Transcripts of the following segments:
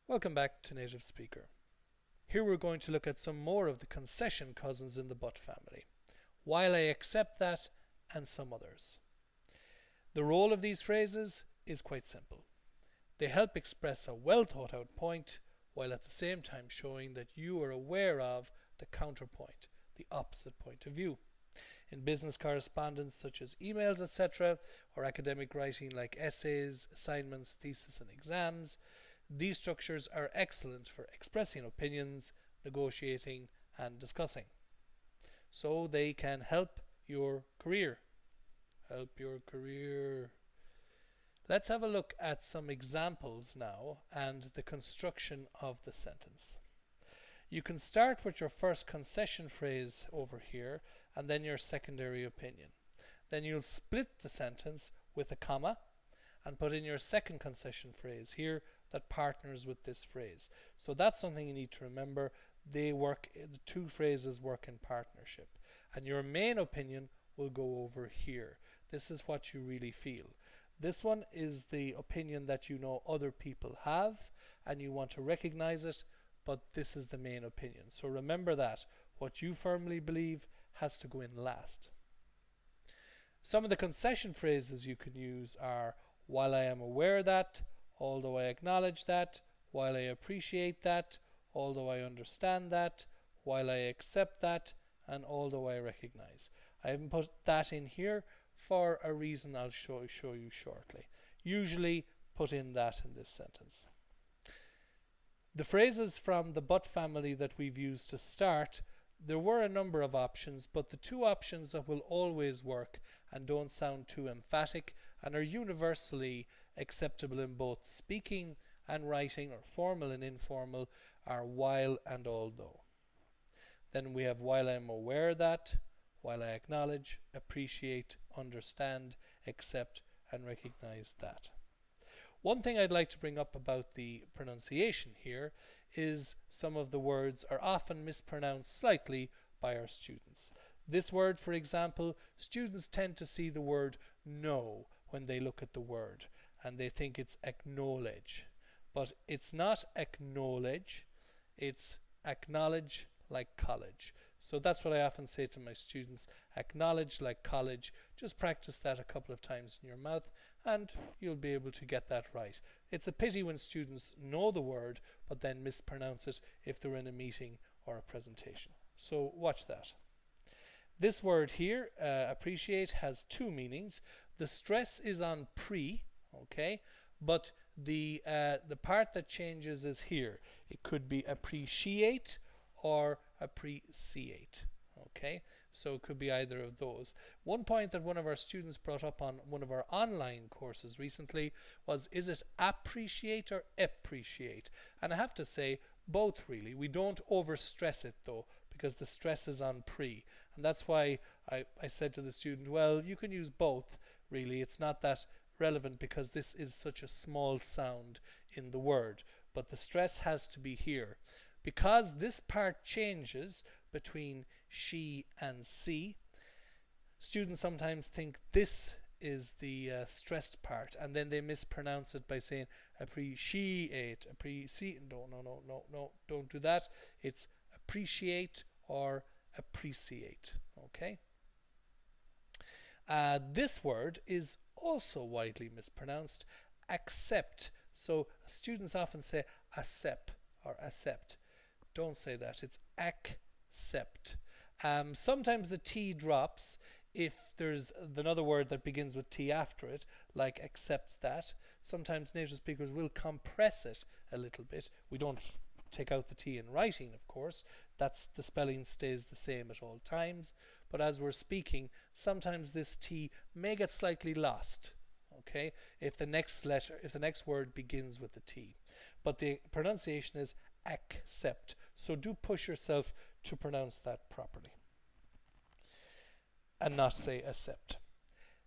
Welcome back to Native Speaker. Here we're going to look at some more of the concession cousins in the but family. While I accept that, and some others. The role of these phrases is quite simple. They help express a well thought out point while at the same time showing that you are aware of the counterpoint, the opposite point of view. In business correspondence such as emails, etc., or academic writing like essays, assignments, thesis and exams, these structures are excellent for expressing opinions, negotiating and discussing. So they can help your career. Let's have a look at some examples now and the construction of the sentence. You can start with your first concession phrase over here and then your secondary opinion. Then you'll split the sentence with a comma and put in your second concession phrase here that partners with this phrase. So that's something you need to remember. The two phrases work in partnership. And your main opinion will go over here. This is what you really feel. This one is the opinion that you know other people have and you want to recognize it, but this is the main opinion. So remember that what you firmly believe has to go in last. Some of the concession phrases you can use are while I am aware that, although I acknowledge that, while I appreciate that, although I understand that, while I accept that, and although I recognize. I haven't put that in here for a reason I'll show you shortly. Usually put in that in this sentence. The phrases from the but family that we've used to start, there were a number of options, but the two options that will always work and don't sound too emphatic and are universally acceptable in both speaking and writing, or formal and informal, are while and although. Then we have while I am aware that, while I acknowledge, appreciate, understand, accept, and recognize that. One thing I'd like to bring up about the pronunciation here is some of the words are often mispronounced slightly by our students. This word, for example, students tend to see the word know when they look at the word and they think it's acknowledge. But it's not acknowledge, it's acknowledge like college. So that's what I often say to my students, acknowledge like college. Just practice that a couple of times in your mouth and you'll be able to get that right. It's a pity when students know the word but then mispronounce it if they're in a meeting or a presentation. So watch that. This word here, appreciate, has two meanings. The stress is on pre, okay, but the part that changes is here. It could be appreciate or appreciate. Okay, so it could be either of those. One point that one of our students brought up on one of our online courses recently was, is it appreciate or appreciate? And I have to say both really. We don't overstress it though, because the stress is on pre. And that's why I said to the student, well, you can use both really. It's not that relevant because this is such a small sound in the word, but the stress has to be here. Because this part changes between she and see, students sometimes think this is the stressed part and then they mispronounce it by saying appreciate. No, don't do that. It's appreciate or appreciate. Okay. This word is also widely mispronounced, accept. So students often say accept or accept. Don't say that. It's accept. Sometimes the T drops if there's another word that begins with T after it, like accept that. Sometimes native speakers will compress it a little bit. We don't take out the T in writing, of course. The spelling stays the same at all times. But as we're speaking, sometimes this T may get slightly lost. Okay, if the next word begins with the T. But the pronunciation is accept. So do push yourself to pronounce that properly and not say accept.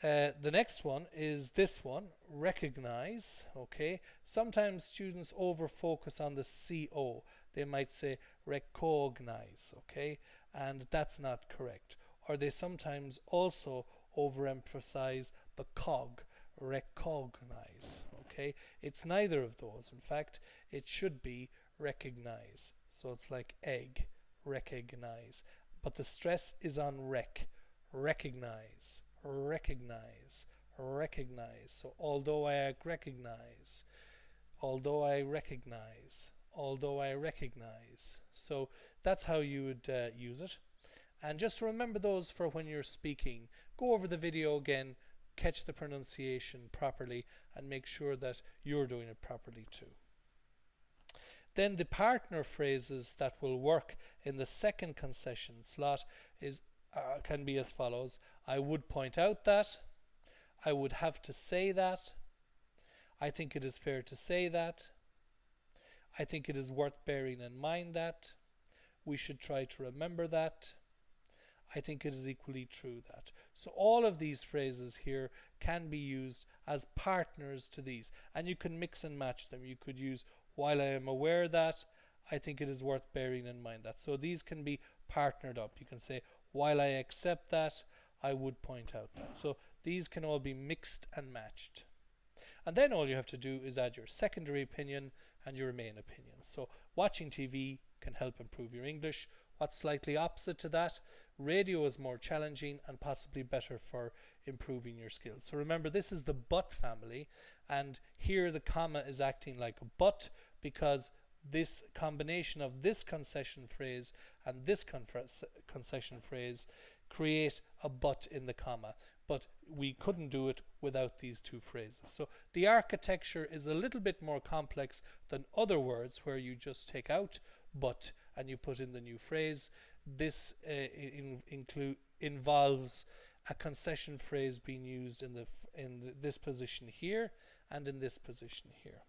The next one is this one, recognize. Okay, sometimes students over focus on the CO. They might say recognize, okay, and that's not correct. Or they sometimes also overemphasize the cog, recognize. Okay, it's neither of those. In fact, it should be recognize. So it's like egg, recognize. But the stress is on recognize, recognize, recognize. So although I recognize, although I recognize, although I recognize. So that's how you would use it. And just remember those for when you're speaking. Go over the video again, catch the pronunciation properly, and make sure that you're doing it properly too. Then the partner phrases that will work in the second concession slot can be as follows. I would point out that. I would have to say that. I think it is fair to say that. I think it is worth bearing in mind that. We should try to remember that. I think it is equally true that. So all of these phrases here can be used as partners to these, and you can mix and match them. You could use while I am aware that, I think it is worth bearing in mind that. So these can be partnered up. You can say while I accept that, I would point out that. So these can all be mixed and matched. And then all you have to do is add your secondary opinion and your main opinion. So watching TV can help improve your English. What's slightly opposite to that? Radio is more challenging and possibly better for improving your skills. So remember, this is the but family, and here the comma is acting like a but, because this combination of this concession phrase and this concession phrase create a but in the comma. But we couldn't do it without these two phrases. So the architecture is a little bit more complex than other words where you just take out but and you put in the new phrase. This involves a concession phrase being used in this position here and in this position here.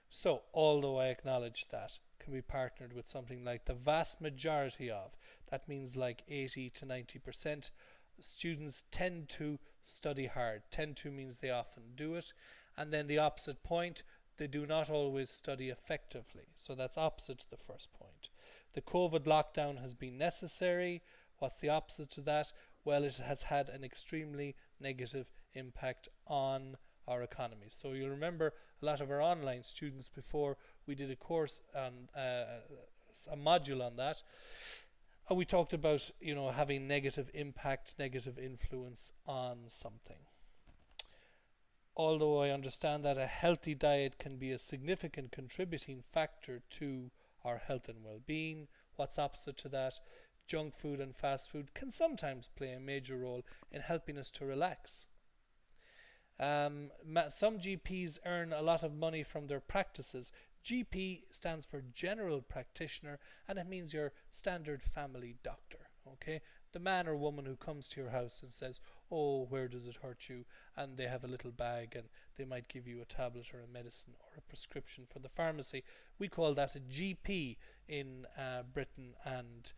So although I acknowledge that can be partnered with something like the vast majority of, that means like 80 to 90%. Students tend to study hard. Tend to means they often do it. And then the opposite point, they do not always study effectively. So that's opposite to the first point. The COVID lockdown has been necessary. What's the opposite to that? Well, it has had an extremely negative impact on our economy. So you'll remember a lot of our online students, before we did a course on a module on that, we talked about, having negative impact, negative influence on something. Although I understand that a healthy diet can be a significant contributing factor to our health and well-being, what's opposite to that? Junk food and fast food can sometimes play a major role in helping us to relax. Some GPs earn a lot of money from their practices. GP stands for general practitioner, and it means your standard family doctor. Okay, the man or woman who comes to your house and says, oh, where does it hurt you? And they have a little bag and they might give you a tablet or a medicine or a prescription for the pharmacy. We call that a GP in Britain and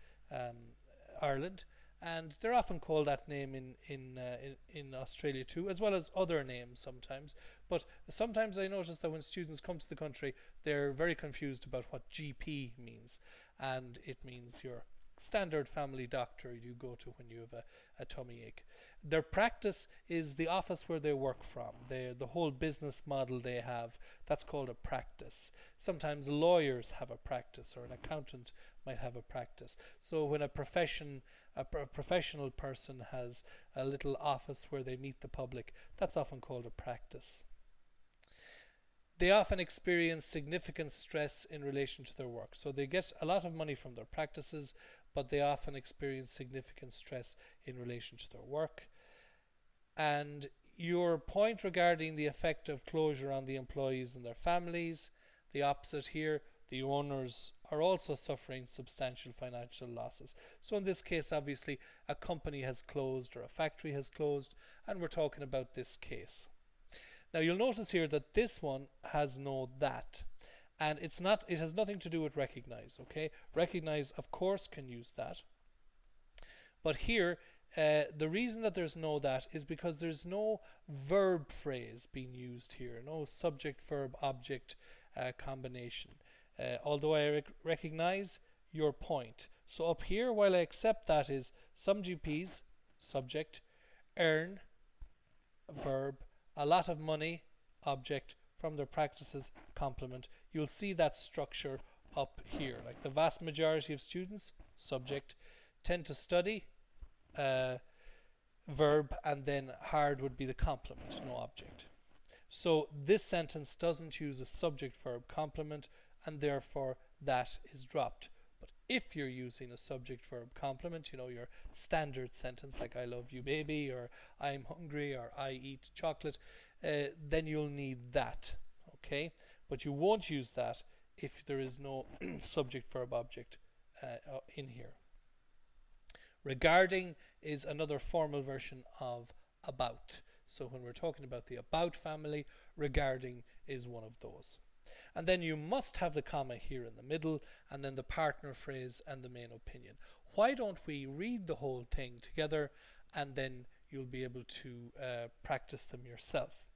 Ireland, and they're often called that name in Australia too, as well as other names sometimes. But sometimes I notice that when students come to the country, they're very confused about what GP means, and it means your standard family doctor you go to when you have a tummy ache. Their practice is the office where they work from. The whole business model they have, that's called a practice. Sometimes lawyers have a practice, or an accountant might have a practice. So when a professional person has a little office where they meet the public, that's often called a practice. They often experience significant stress in relation to their work. So they get a lot of money from their practices, but they often experience significant stress in relation to their work. And your point regarding the effect of closure on the employees and their families, the opposite here, the owners are also suffering substantial financial losses. So in this case, obviously, a company has closed or a factory has closed, and we're talking about this case. Now you'll notice here that this one has no that, and it has nothing to do with recognize. Okay, recognize of course can use that, but here the reason that there's no that is because there's no verb phrase being used here, no subject verb object combination. Although I recognize your point. So up here, while I accept that, is some GPs, subject, earn, verb, a lot of money, object, from their practices, complement. You'll see that structure up here. Like the vast majority of students, subject, tend to study, verb, and then hard would be the complement, no object. So this sentence doesn't use a subject verb complement, and therefore that is dropped. But if you're using a subject verb complement, your standard sentence like I love you baby, or I'm hungry, or I eat chocolate, then you'll need that. Okay? But you won't use that if there is no subject verb object in here. Regarding is another formal version of about. So when we're talking about the about family, regarding is one of those. And then you must have the comma here in the middle, and then the partner phrase and the main opinion. Why don't we read the whole thing together, and then you'll be able to practice them yourself.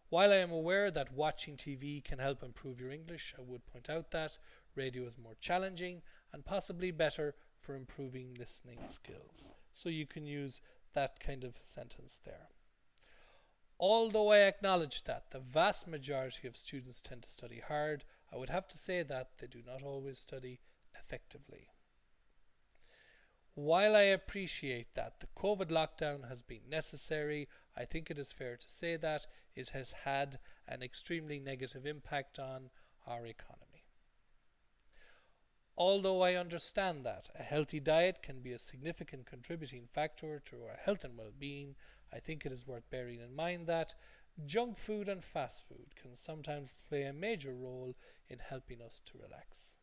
While I am aware that watching TV can help improve your English, I would point out that radio is more challenging and possibly better for improving listening skills. So you can use that kind of sentence there. Although I acknowledge that the vast majority of students tend to study hard, I would have to say that they do not always study effectively. While I appreciate that the COVID lockdown has been necessary, I think it is fair to say that it has had an extremely negative impact on our economy. Although I understand that a healthy diet can be a significant contributing factor to our health and well-being, I think it is worth bearing in mind that junk food and fast food can sometimes play a major role in helping us to relax.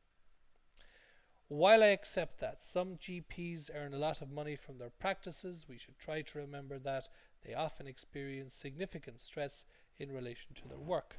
While I accept that some GPs earn a lot of money from their practices, we should try to remember that they often experience significant stress in relation to their work.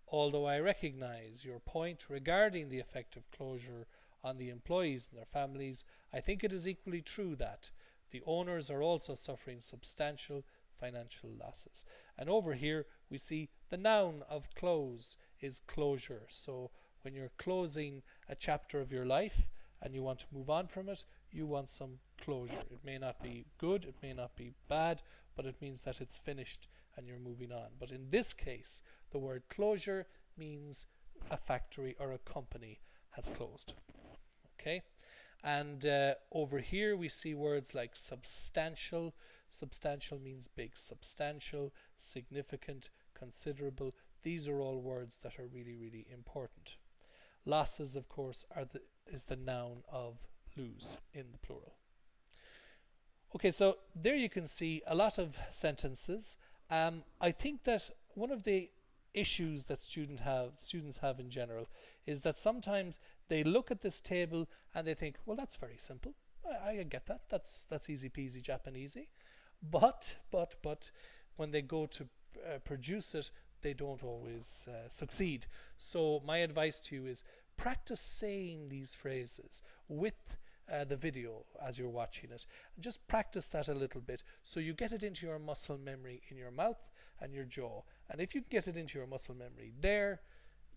Although I recognize your point regarding the effect of closure on the employees and their families, I think it is equally true that the owners are also suffering substantial financial losses. And over here we see the noun of close is closure. So when you're closing a chapter of your life and you want to move on from it, you want some closure. It may not be good, it may not be bad, but it means that it's finished and you're moving on. But in this case, the word closure means a factory or a company has closed. Okay? And over here we see words like substantial. Substantial means big. Substantial, significant, considerable. These are all words that are really, really important. Losses, of course, is the noun of lose in the plural. Okay, so there you can see a lot of sentences. I think that one of the issues that students have in general is that sometimes they look at this table and they think, well, that's very simple. I get that. That's easy peasy Japanesey. But when they go to produce it, they don't always succeed. So my advice to you is practice saying these phrases with the video as you're watching it. And just practice that a little bit so you get it into your muscle memory in your mouth and your jaw. And if you can get it into your muscle memory there,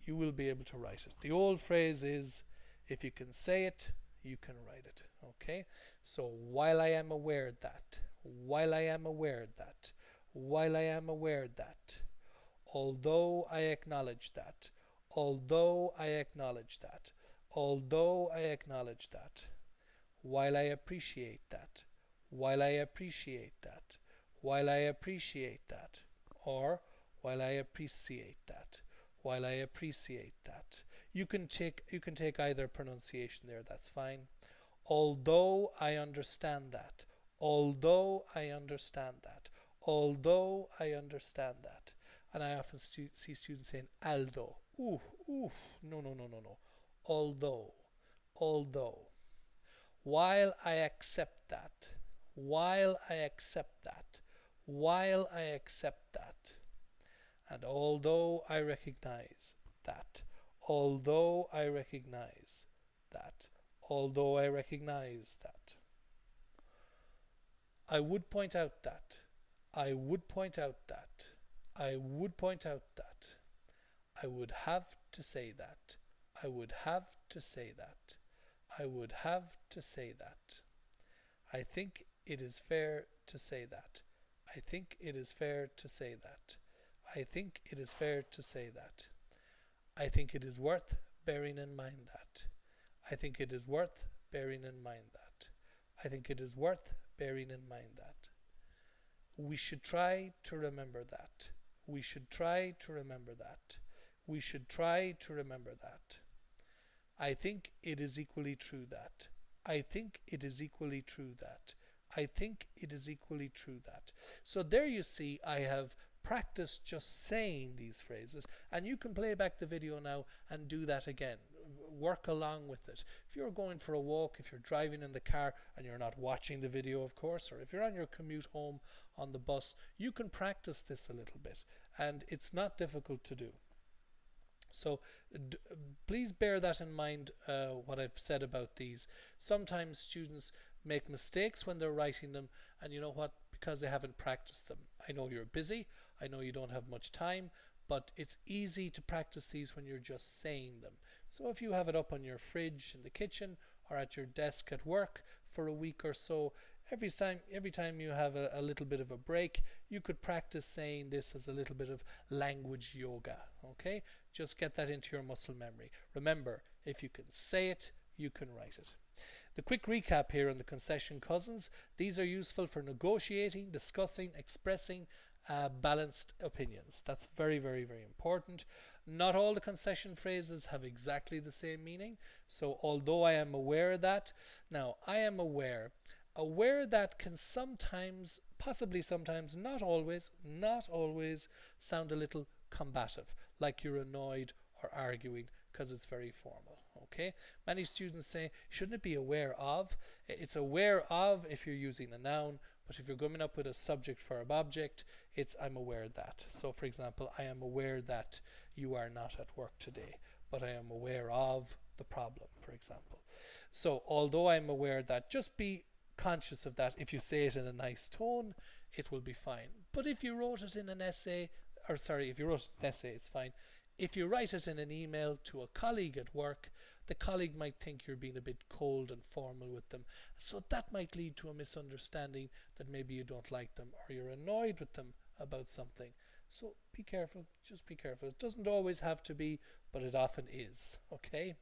you will be able to write it. The old phrase is, if you can say it, you can write it. Okay? So while I am aware that, while I am aware that, while I am aware that, although I acknowledge that, although I acknowledge that, although I acknowledge that, while I appreciate that, while I appreciate that, while I appreciate that, or while I appreciate that, while I appreciate that. You can take either pronunciation there, that's fine. Although I understand that, although I understand that, although I understand that. And I often see students saying although. No. Although. While I accept that, while I accept that, while I accept that. And although I recognize that, although I recognize that, although I recognize that. I would point out that, I would point out that, I would point out that, I would have to say that, I would have to say that, I would have to say that. I think it is fair to say that. I think it is fair to say that. I think it is fair to say that. I think it is worth bearing in mind that. I think it is worth bearing in mind that. I think it is worth bearing in mind that. We should try to remember that. We should try to remember that. We should try to remember that. I think it is equally true that. I think it is equally true that. I think it is equally true that. So there you see I have practiced just saying these phrases, and you can play back the video now and do that again. Work along with it. If you're going for a walk, if you're driving in the car and you're not watching the video, of course, or if you're on your commute home on the bus, you can practice this a little bit, and it's not difficult to do. So please bear that in mind, what I've said about these. Sometimes students make mistakes when they're writing them, and you know what? Because they haven't practiced them. I know you're busy, I know you don't have much time, but it's easy to practice these when you're just saying them. So if you have it up on your fridge in the kitchen or at your desk at work for a week or so, every time you have a little bit of a break, you could practice saying this as a little bit of language yoga. Okay, just get that into your muscle memory. Remember, if you can say it, you can write it. The quick recap here on the concession cousins: these are useful for negotiating, discussing, expressing balanced opinions. That's very, very, very important. Not all the concession phrases have exactly the same meaning. So although I am aware that, now I am aware that can sometimes, possibly sometimes, not always sound a little combative, like you're annoyed or arguing, because it's very formal. Okay, many students say, shouldn't it be aware of? It's aware of if you're using a noun, but if you're coming up with a subject verb object, it's I'm aware that. So for example, I am aware that you are not at work today, but I am aware of the problem, for example. So although I'm aware that, just be conscious of that. If you say it in a nice tone, it will be fine. But if you wrote it in an essay, if you wrote an essay, it's fine. If you write it in an email to a colleague at work, the colleague might think you're being a bit cold and formal with them. So that might lead to a misunderstanding that maybe you don't like them or you're annoyed with them about something. So be careful, just be careful. It doesn't always have to be, but it often is. Okay?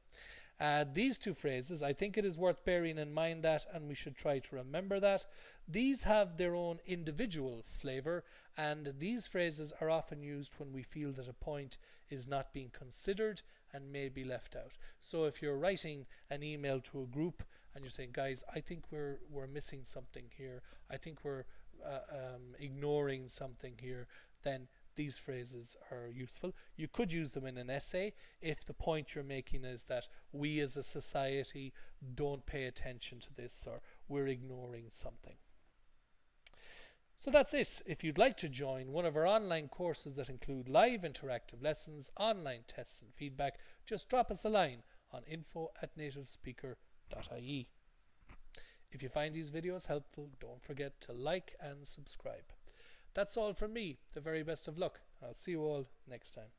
These two phrases, I think it is worth bearing in mind that, and we should try to remember that. These have their own individual flavour, and these phrases are often used when we feel that a point is not being considered and may be left out. So if you're writing an email to a group and you're saying, guys, I think we're missing something here, I think we're ignoring something here, then these phrases are useful. You could use them in an essay if the point you're making is that we as a society don't pay attention to this, or we're ignoring something. So that's it. If you'd like to join one of our online courses that include live interactive lessons, online tests and feedback, just drop us a line on info@nativespeaker.ie. If you find these videos helpful, don't forget to like and subscribe. That's all from me. The very best of luck. I'll see you all next time.